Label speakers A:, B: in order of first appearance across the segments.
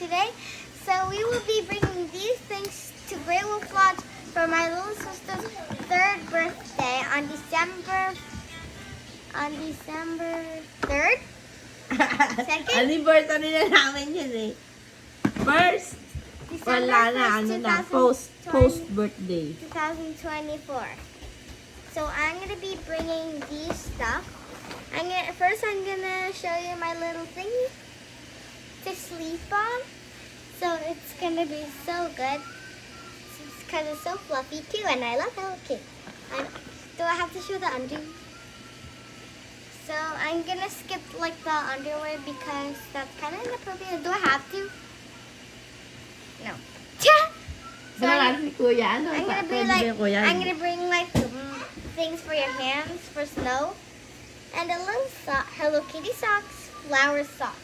A: today. So we will be bringing these things to Great Wolf Lodge for my little sister's 3rd birthday on December 3rd? Second?
B: Anniversary na namin yun eh. First, wala na, ano na, post-birthday.
A: 2024. So I'm going to be bringing these stuff. First I'm going to show you my little thing to sleep on. So it's going to be so good. Because it's so fluffy too, and I love Hello Kitty. Do I have to show the underwear? So I'm going to skip like the underwear because that's kind of inappropriate. Do I have to? No. So I'm gonna bring like things for your hands for snow, and a little Hello Kitty socks, flower socks,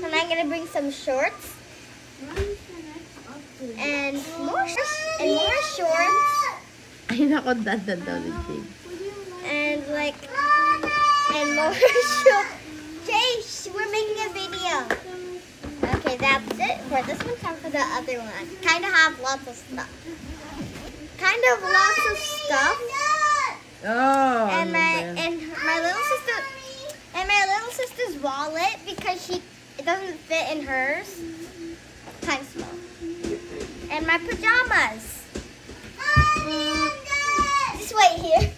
A: and I'm gonna bring some shorts and more shorts.
B: Ay nako, dadadawin.
A: And more shorts. Jay, we're making a video. Okay, that's it for this one. Time for the other one. Kind of have lots of stuff.
B: Oh.
A: And my little sister's wallet, because it doesn't fit in hers. Kind of small. And my pajamas. Just wait here.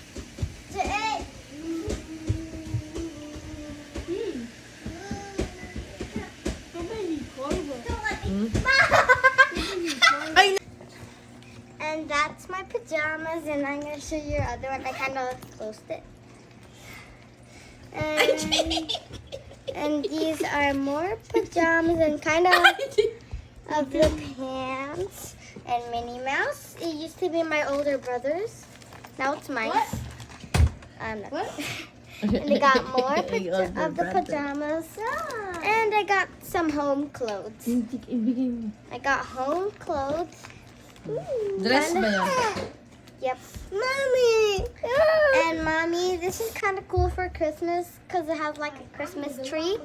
A: And that's my pajamas, and I'm going to show you your other one. I kind of closed it. And these are more pajamas and kind of the pants and Minnie Mouse. It used to be my older brother's. Now it's mine. What? And I got more of the pajamas. And I got some home clothes. I got home clothes.
B: Dress ba yun?
A: Yep. Mommy! And Mommy, this is kind of cool for Christmas because it has like a Christmas tree.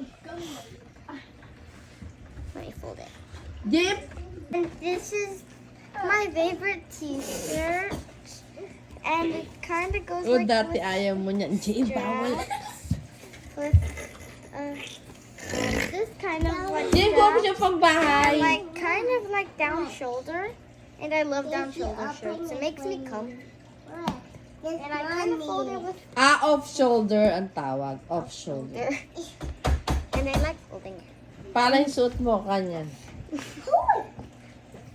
A: Let me fold it.
B: Yep.
A: And this is my favorite t-shirt. And it kind of goes like
B: dati ayaw mo niyan, Jay. Bawal.
A: With this kind of like
B: Jay, huwag mo siya pang bahay.
A: Like kind of like down shoulder. And I love down shoulder shirts. It makes me comfy. And I kind of fold it with
B: Off shoulder ang tawag. Off shoulder.
A: And I like folding it.
B: Parang suot mo kanyan.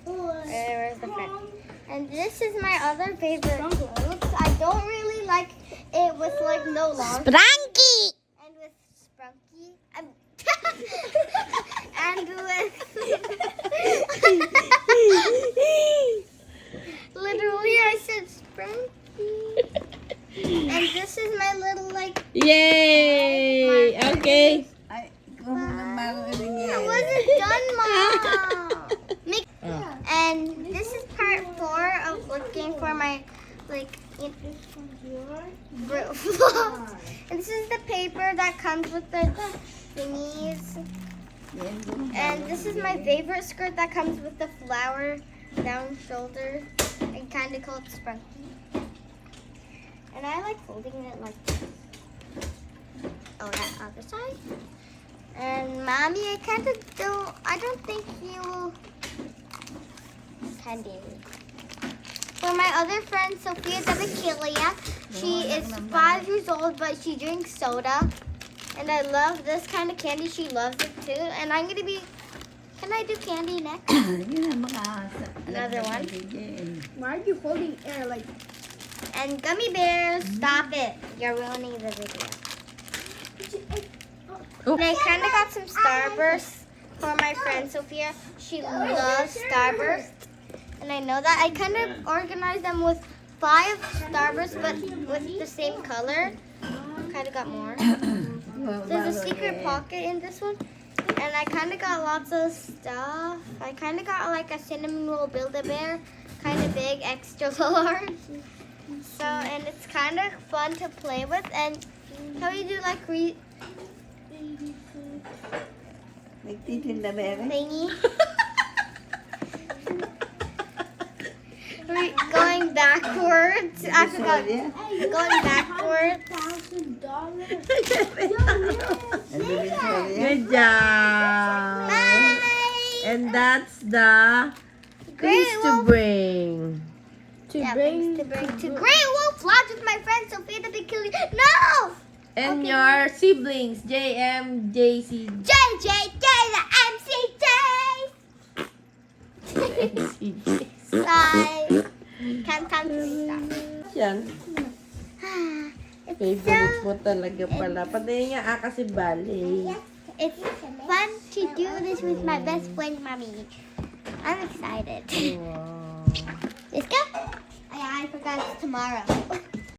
A: Where's the front? And this is my other favorite clothes. I don't really like it with like no long.
B: Sprunky!
A: And with Sprunky. And with literally I said Sprunky. And this is my little like
B: Yay! Okay.
A: I wasn't done, Mom. And this is part 4 of looking for my vlogs. And this is the paper that comes with the thingies. And this is my favorite skirt that comes with the flower down shoulder. I kind of call it Sprunky. And I like folding it like this. Oh, that other side. And Mommy, I don't think you will candy. For my other friend, Sophia the McKillia, she is 5 years old, but she drinks soda. And I love this kind of candy. She loves it too. And I'm going to be... Can I do candy next? Another one.
C: Why are you holding air like...
A: And gummy bears. Stop it. You're ruining the video. And I kind of got some Starburst for my friend Sophia. She loves Starburst. And I know that. I kind of organized them with 5 Starburst, but with the same color. Kind of got more. There's a secret pocket in this one. And I kind of got lots of stuff. I kind of got like a cinnamon roll Build-A-Bear. Kind of big, extra large. So, and it's kind of fun to play with. And how you do like
B: teeth in the berry.
A: thingy. We're going backwards. I forgot.
B: Yeah.
A: Going backwards.
B: Good job.
A: Bye.
B: And that's the
A: Great
B: things to
A: Wolf.
B: bring.
A: Yeah, things to bring to Great Wolf Lodge with my friend Sophia the Big Killer. No!
B: And
A: Okay.
B: your siblings, JMJCJJJA
A: JJJ the MCJs. Bye. Time to stop.
B: Yan.
A: It's
B: Favorite
A: so
B: mo talaga pala. Pati nga kasi ballet.
A: it's fun to do this with my best friend, Mommy. I'm excited.
B: Wow.
A: Let's go. I forgot it's tomorrow.